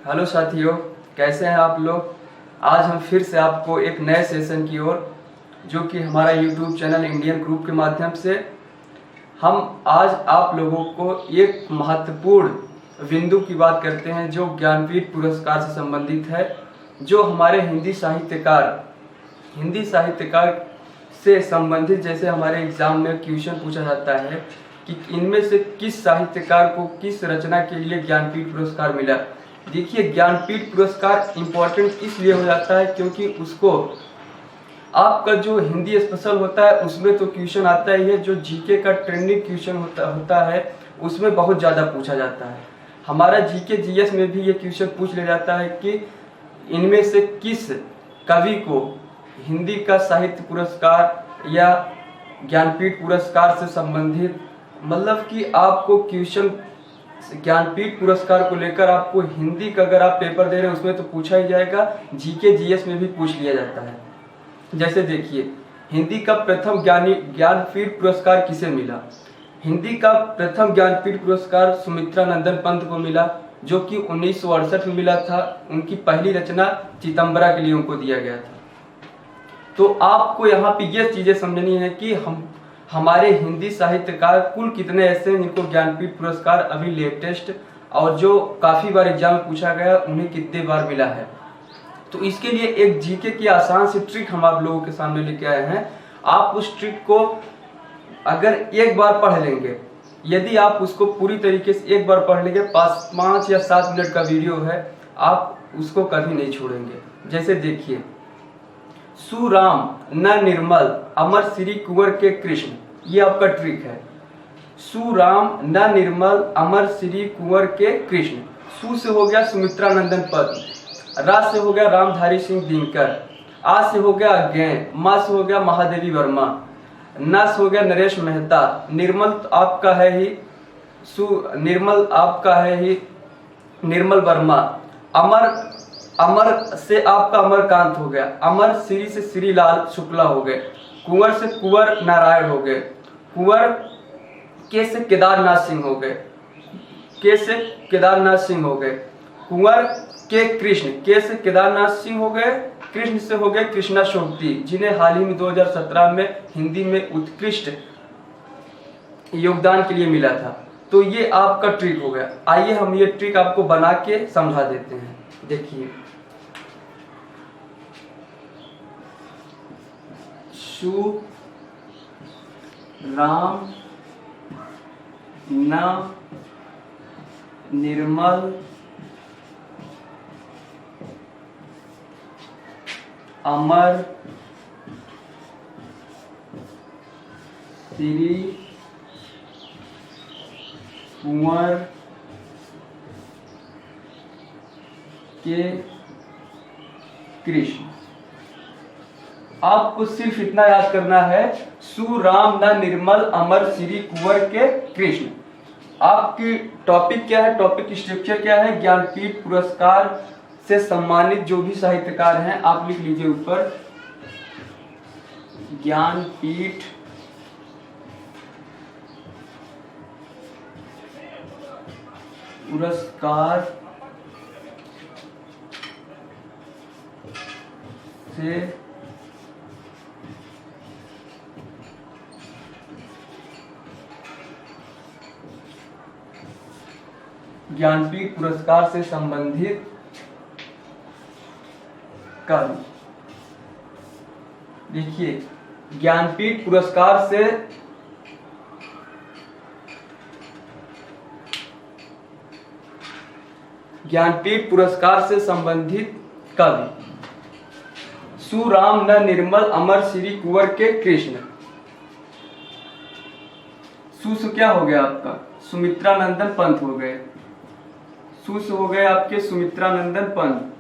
Hello साथियों, कैसे हैं आप लोग। आज हम फिर से आपको एक नए सेशन की ओर, जो कि हमारा यूट्यूब चैनल इंडियन ग्रुप के माध्यम से, हम आज आप लोगों को एक महत्वपूर्ण बिंदु की बात करते हैं जो ज्ञानपीठ पुरस्कार से संबंधित है। जो हमारे हिंदी साहित्यकार से संबंधित, जैसे हमारे एग्जाम में क्वेश्चन पूछा जाता है कि इनमें से किस साहित्यकार को किस रचना के लिए ज्ञानपीठ पुरस्कार मिला। देखिए, ज्ञानपीठ पुरस्कार इम्पोर्टेंट इसलिए हो जाता है क्योंकि उसको आपका जो हिंदी स्पेशल होता है उसमें तो क्वेश्चन आता ही है, जो जीके का ट्रेंडिंग क्वेश्चन होता है उसमें बहुत ज़्यादा पूछा जाता है। हमारा जीके जीएस में भी ये क्वेश्चन पूछ लिया जाता है कि इनमें से किस कवि को हिंदी का साहित्य पुरस्कार या ज्ञानपीठ पुरस्कार से संबंधित, मतलब कि आपको क्वेश्चन ज्ञानपीठ पुरस्कार को लेकर आपको हिंदी का अगर आप पेपर दे रहे हैं उसमें तो पूछा ही जाएगा, जीके जीएस में भी पूछ लिया जाता है। जैसे देखिए, हिंदी का प्रथम ज्ञानपीठ पुरस्कार किसे मिला। हिंदी का प्रथम ज्ञानपीठ पुरस्कार सुमित्रा नंदन पंत को मिला, जो कि 1968 में मिला था। उनकी पहली रचना चितंबरा के लिए उनको दिया गया था। तो आपको यहाँ पे ये चीजें समझनी है कि हमारे हिंदी साहित्यकार कुल कितने ऐसे हैं जिनको ज्ञानपीठ पुरस्कार अभी लेटेस्ट और जो काफी बार एग्जाम में पूछा गया उन्हें कितने बार मिला है। तो इसके लिए एक जीके की आसान सी ट्रिक हम आप लोगों के सामने लेके आए हैं। आप उस ट्रिक को अगर एक बार पढ़ लेंगे, यदि आप उसको पूरी तरीके से एक बार पढ़ लेंगे, 5 या 7 मिनट का वीडियो है, आप उसको कभी नहीं छोड़ेंगे। जैसे देखिए, सुराम न निर्मल अमर श्री कुंवर के कृष्ण, ये आपका ट्रिक है। सुराम न निर्मल अमर श्री कुंवर के कृष्ण। सु से हो गया सुमित्रा नंदन पंत, रा से हो गया रामधारी सिंह दिनकर, आ से हो गया अज्ञेय, मा से हो गया महादेवी वर्मा, न से हो गया नरेश मेहता, निर्मल आपका है ही निर्मल वर्मा, अमर से आपका अमरकांत हो गया, अमर श्री से श्रीलाल शुक्ला हो गए, कुंवर से कुंवर नारायण हो गए, कुंवर के से केदारनाथ सिंह हो गए, कुंवर के कृष्ण, के से केदारनाथ सिंह हो गए, कृष्ण से हो गए कृष्णा शोभती, जिन्हें हाल ही में 2017 में हिंदी में उत्कृष्ट योगदान के लिए मिला था। तो ये आपका ट्रिक हो गया। आइए हम ये ट्रिक आपको बना के समझा देते हैं। देखिए, सु राम न निर्मल अमर श्री कुंवर के कृष्ण। आपको सिर्फ इतना याद करना है, सु राम न निर्मल अमर श्री कुंवर के कृष्ण। आपकी टॉपिक क्या है, टॉपिक स्ट्रक्चर क्या है, ज्ञानपीठ पुरस्कार से सम्मानित जो भी साहित्यकार हैं आप लिख लीजिए ऊपर, ज्ञानपीठ पुरस्कार से ज्ञानपीठ पुरस्कार से संबंधित कवि। देखिए, ज्ञानपीठ पुरस्कार से संबंधित कवि, सु राम न निर्मल अमर श्री कुंवर के कृष्ण। सु से क्या हो गया आपका, सुमित्रा नंदन पंत हो गए, सु से हो गए आपके सुमित्रा नंदन पंत।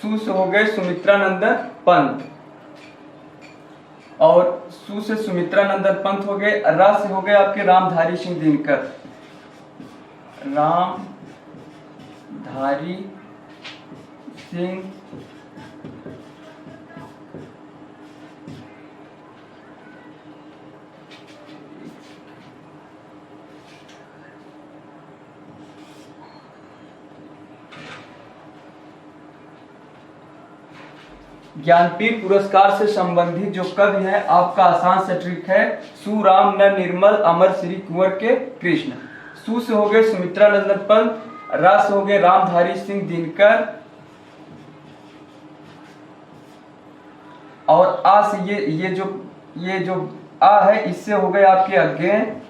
सु से हो गए सुमित्रा नंदन पंत, और सु से सुमित्रा नंदन पंत हो गए। रा से हो गए आपके रामधारी सिंह दिनकर, रामधारी सिंह ज्ञानपीठ पुरस्कार से संबंधित जो कवि है आपका आसान सा ट्रिक है, सु राम न निर्मल अमर श्री कुंवर के कृष्ण। सु से हो गए सुमित्रा नंदन पंत, रा से हो गए रामधारी सिंह दिनकर, और आ से ये जो आ है इससे हो गए आपके अज्ञे,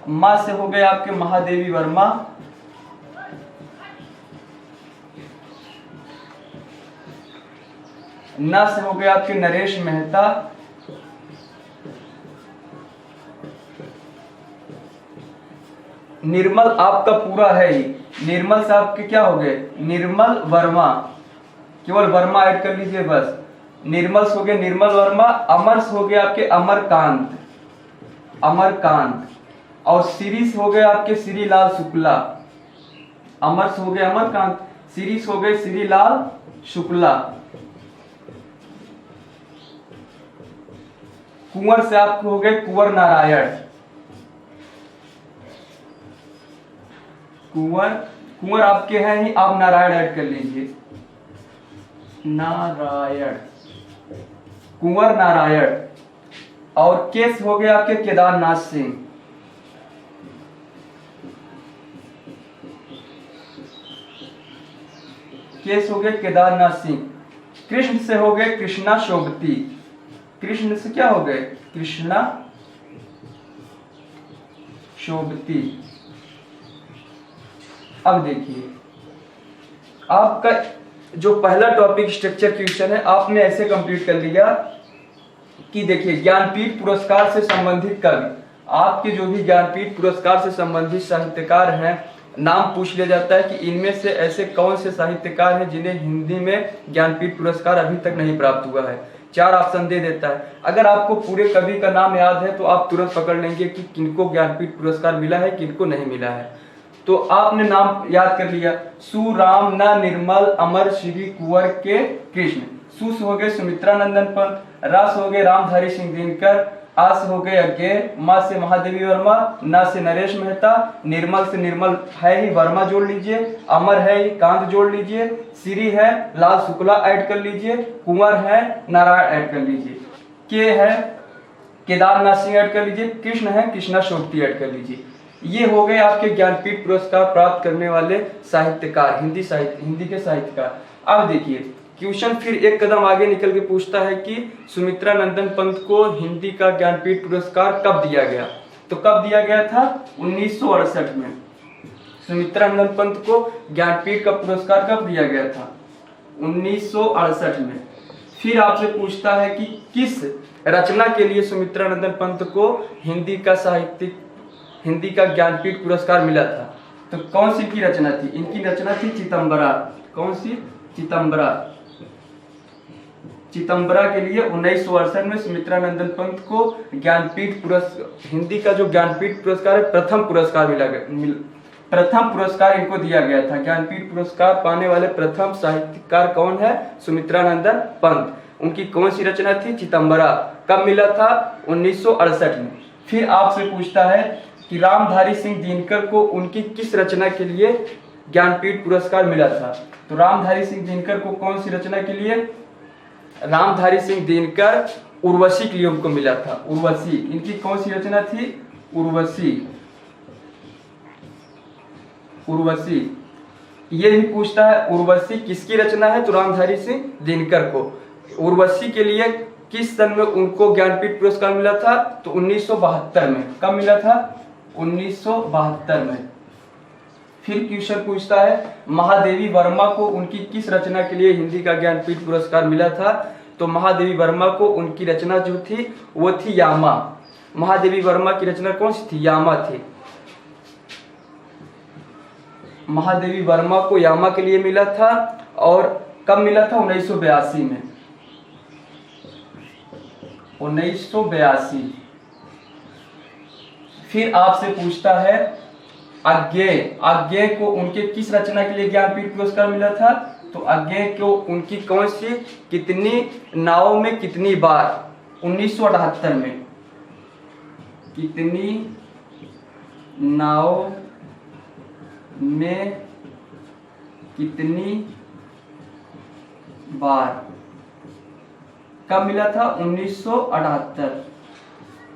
मा से हो गए आपके महादेवी वर्मा, ना से हो गए आपके नरेश मेहता, निर्मल आपका पूरा है ही, निर्मल से आपके क्या हो गए निर्मल वर्मा, केवल वर्मा ऐड कर लीजिए बस। निर्मल से हो गए निर्मल वर्मा, अमर से हो गए आपके अमरकांत, अमरकांत, और श्री से हो गए आपके श्रीलाल शुक्ला, अमर से हो गए अमरकांत, श्री से हो गए श्रीलाल शुक्ला। कुंवर से आपको हो गए कुंवर नारायण, कुंवर आपके हैं ही, आप नारायण ऐड कर लीजिए, नारायण, कुंवर नारायण। और केस हो गए आपके केदारनाथ सिंह, केस हो गए केदारनाथ सिंह। कृष्ण से हो गए कृष्णा शोभती, कृष्ण से क्या हो गए कृष्णा शोभती। अब देखिए आपका जो पहला टॉपिक स्ट्रक्चर क्वेश्चन है आपने ऐसे कंप्लीट कर लिया कि देखिए ज्ञानपीठ पुरस्कार से संबंधित कवि, आपके जो भी ज्ञानपीठ पुरस्कार से संबंधित साहित्यकार हैं नाम पूछ लिया जाता है कि इनमें से ऐसे कौन से साहित्यकार हैं जिन्हें हिंदी में ज्ञानपीठ पुरस्कार अभी तक नहीं प्राप्त हुआ है। 4 ऑप्शन दे देता है। अगर आपको पूरे कवि का नाम याद है तो आप तुरंत पकड़ लेंगे कि किनको ज्ञानपीठ पुरस्कार मिला है किनको नहीं मिला है। तो आपने नाम याद कर लिया, सु राम न निर्मल अमर श्री कुंवर के कृष्ण। सु से हो गए सुमित्रा नंदन पंत, रा से हो गए रामधारी सिंह दिनकर, आ से हो गए अज्ञे, मा से महादेवी वर्मा, ना से नरेश मेहता, निर्मल से निर्मल है ही वर्मा जोड़ लीजिए, अमर है ही कांत जोड़ लीजिए, श्री है लाल शुक्ला ऐड कर लीजिए, कुंवर है नारायण ऐड कर लीजिए, के है केदारनाथ सिंह ऐड कर लीजिए, कृष्ण है कृष्णा शोभती ऐड कर लीजिए। ये हो गए आपके ज्ञानपीठ पुरस्कार प्राप्त करने वाले साहित्यकार, हिंदी के साहित्यकार। अब देखिए क्वेश्चन फिर एक कदम आगे निकल के पूछता है कि सुमित्रा नंदन पंत को हिंदी का ज्ञानपीठ पुरस्कार कब दिया गया। तो कब दिया गया था 1968 में सुमित्रा नंदन पंत को ज्ञानपीठ का पुरस्कार कब दिया गया था 1968 में। फिर आपसे पूछता है कि किस रचना के लिए सुमित्रा नंदन पंत को हिंदी का ज्ञानपीठ पुरस्कार मिला था। तो कौन सी की रचना थी, इनकी रचना थी चितंबरा। कौन सी, चितंबरा। चितंबरा के लिए 1968 में सुमित्रा नंदन पंत को ज्ञानपीठ पुरस्कार, हिंदी का जो ज्ञानपीठ पुरस्कार है प्रथम पुरस्कार इनको दिया गया था। ज्ञानपीठ पुरस्कार पाने वाले प्रथम साहित्यकार कौन है, सुमित्रा नंदन पंत। उनकी कौन सी रचना थी, चितंबरा। कब मिला था 1968 में। फिर आपसे पूछता है कि रामधारी सिंह दिनकर को उनकी किस रचना के लिए ज्ञानपीठ पुरस्कार मिला था। तो रामधारी सिंह दिनकर को कौन सी रचना के लिए, रामधारी सिंह दिनकर उर्वशी के लिए उनको मिला था। उर्वशी, इनकी कौन सी रचना थी, उर्वशी। उर्वशी ये भी पूछता है उर्वशी किसकी रचना है, तो रामधारी सिंह दिनकर को। उर्वशी के लिए किस सन में उनको ज्ञानपीठ पुरस्कार मिला था, तो 1972 में। कब मिला था, 1972 में। फिर क्वेश्चन पूछता है महादेवी वर्मा को उनकी किस रचना के लिए हिंदी का ज्ञानपीठ पुरस्कार मिला था। तो महादेवी वर्मा को उनकी रचना जो थी वो थी यामा। महादेवी वर्मा की रचना कौन सी थी, यामा थी। महादेवी वर्मा को यामा के लिए मिला था। और कब मिला था, 1982 में। 1982। फिर आपसे पूछता है अज्ञे को उनके किस रचना के लिए ज्ञानपीठ पुरस्कार मिला था। तो अज्ञे को उनकी कौन सी, कितनी नाव में कितनी बार, 1978 में। कितनी नाव में कितनी बार। कब मिला था? 1978।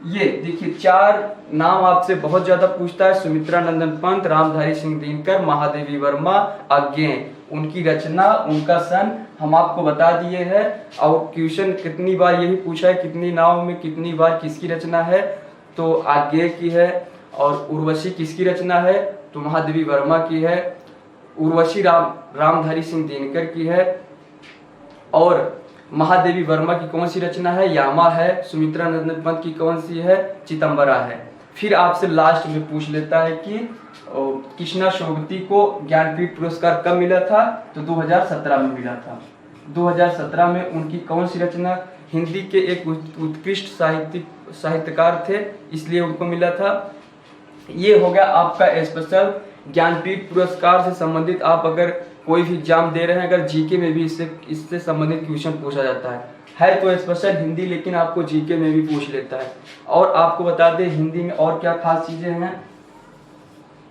ये देखिए 4 नाम आपसे बहुत ज्यादा पूछता है, सुमित्रा नंदन पंत, रामधारी सिंह दिनकर, महादेवी वर्मा, अज्ञेय। उनकी रचना, उनका सन हम आपको बता दिए हैं। और क्वेश्चन कितनी बार यही पूछा है, कितनी नाव में कितनी बार किसकी रचना है? तो अज्ञेय की है। और उर्वशी किसकी रचना है? तो महादेवी वर्मा की है। उर्वशी रामधारी सिंह दिनकर की है। और महादेवी वर्मा की कौन सी रचना है? यामा है। सुमित्रा नंदन पंत की कौन सी है? चिदंबरा है। फिर आपसे लास्ट में पूछ लेता है कि कृष्णा शोभती को ज्ञानपीठ पुरस्कार कब मिला था? तो 2017 में मिला था। 2017 में उनकी कौन सी रचना? हिंदी के एक उत्कृष्ट साहित्यकार थे, इसलिए उनको मिला था। ये हो गया आपका स्पेशल ज्ञानपीठ पुरस्कार से संबंधित। आप अगर कोई भी एग्जाम दे रहे हैं, अगर जीके में भी इससे संबंधित क्वेश्चन पूछा जाता है तो स्पेशल हिंदी, लेकिन आपको जीके में भी पूछ लेता है। और आपको बता दें हिंदी में और क्या खास चीजें हैं।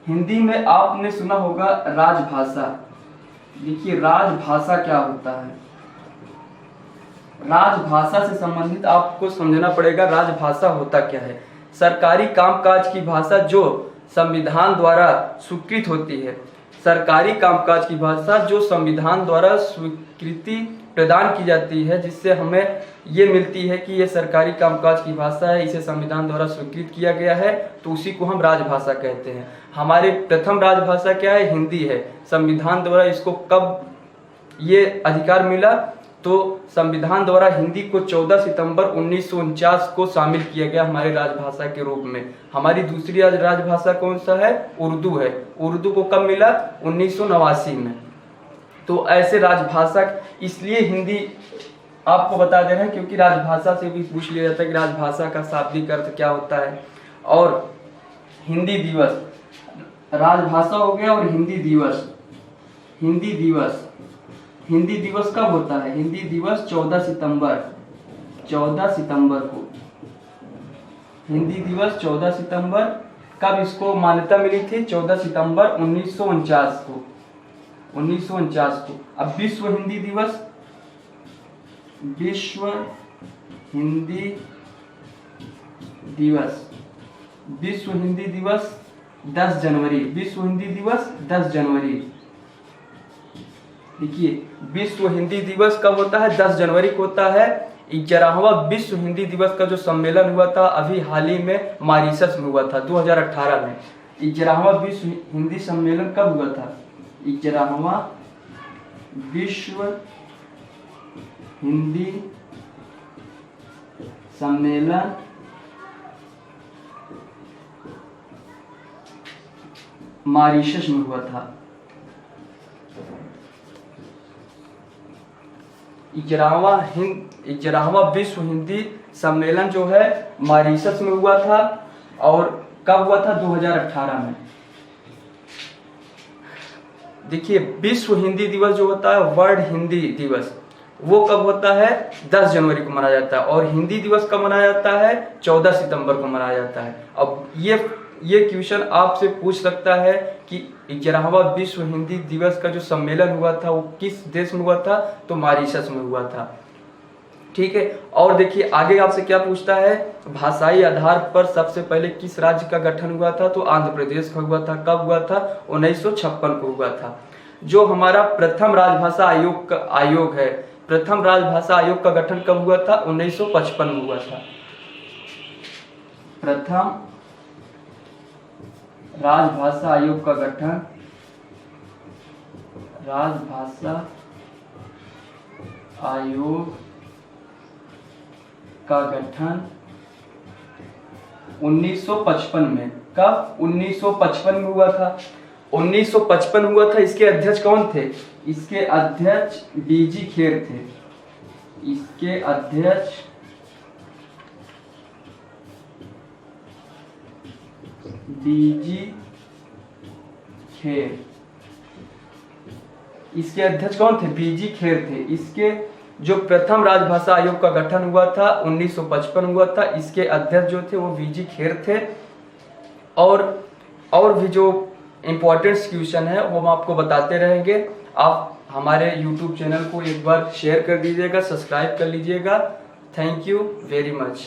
हिंदी में आपने सुना होगा राजभाषा। देखिए राजभाषा क्या होता है? राजभाषा से संबंधित आपको समझना पड़ेगा राजभाषा होता क्या है। सरकारी कामकाज की भाषा जो संविधान द्वारा स्वीकृत होती है। सरकारी कामकाज की भाषा जो संविधान द्वारा स्वीकृति प्रदान की जाती है, जिससे हमें ये मिलती है कि ये सरकारी कामकाज की भाषा है, इसे संविधान द्वारा स्वीकृत किया गया है, तो उसी को हम राजभाषा कहते हैं। हमारे प्रथम राजभाषा क्या है? हिंदी है। संविधान द्वारा इसको कब ये अधिकार मिला? तो संविधान द्वारा हिंदी को 14 सितंबर 1949 को शामिल किया गया हमारे राजभाषा के रूप में। हमारी दूसरी राजभाषा कौन सा है? उर्दू है। उर्दू को कब मिला? 1989 में। तो ऐसे राजभाषा, इसलिए हिंदी आपको बता दे रहे हैं क्योंकि राजभाषा से भी पूछ लिया जाता है कि राजभाषा का शाब्दिक अर्थ क्या होता है। और हिंदी दिवस, राजभाषा हो गया और हिंदी दिवस। हिंदी दिवस कब होता है? हिंदी दिवस 14 सितंबर को। हिंदी दिवस 14 सितंबर। कब इसको मान्यता मिली थी? 14 सितंबर 1949 को। अब विश्व हिंदी दिवस 10 जनवरी। विश्व हिंदी दिवस 10 जनवरी। देखिए विश्व हिंदी दिवस कब होता है? 10 जनवरी को होता है। 11वां विश्व हिंदी दिवस का जो सम्मेलन हुआ था अभी हाल ही में मॉरिशस में हुआ था 2018 में। 11वां विश्व हिंदी सम्मेलन कब हुआ था? 11वां विश्व हिंदी सम्मेलन मॉरिशस में हुआ था। 11वां विश्व हिंदी सम्मेलन जो है मॉरिशस में हुआ था। और कब हुआ था? 2018 में। देखिए विश्व हिंदी दिवस जो होता है, वर्ल्ड हिंदी दिवस, वो कब होता है? 10 जनवरी को मनाया जाता है। और हिंदी दिवस कब मनाया जाता है? 14 सितंबर को मनाया जाता है। अब ये क्वेश्चन आपसे पूछ सकता है कि 11वां विश्व हिंदी दिवस का जो सम्मेलन हुआ था वो किस देश में हुआ था? तो मॉरिशस में हुआ था। ठीक है। और देखिए आगे आपसे क्या पूछता है? भाषाई आधार पर सबसे पहले किस राज्य का गठन हुआ था? तो आंध्र प्रदेश का हुआ था। कब हुआ था? 1956 को हुआ था। जो हमारा प्रथम राजभाषा आयोग है, प्रथम राजभाषा आयोग का गठन कब हुआ था? 1955 में हुआ था। प्रथम राजभाषा आयोग का गठन, राजभाषा आयोग का गठन 1955 में। कब? 1955 में हुआ था। 1955 हुआ था। इसके अध्यक्ष कौन थे? इसके अध्यक्ष बीजी खेर थे। इसके अध्यक्ष बीजी खेर। इसके अध्यक्ष कौन थे? बीजी खेर थे। इसके जो प्रथम राजभाषा आयोग का गठन हुआ था 1955 हुआ था। इसके अध्यक्ष जो थे वो बीजी खेर थे। और भी जो इम्पोर्टेंट क्वेश्चन है वो हम आपको बताते रहेंगे। आप हमारे YouTube चैनल को एक बार शेयर कर दीजिएगा, सब्सक्राइब कर लीजिएगा। Thank you very much.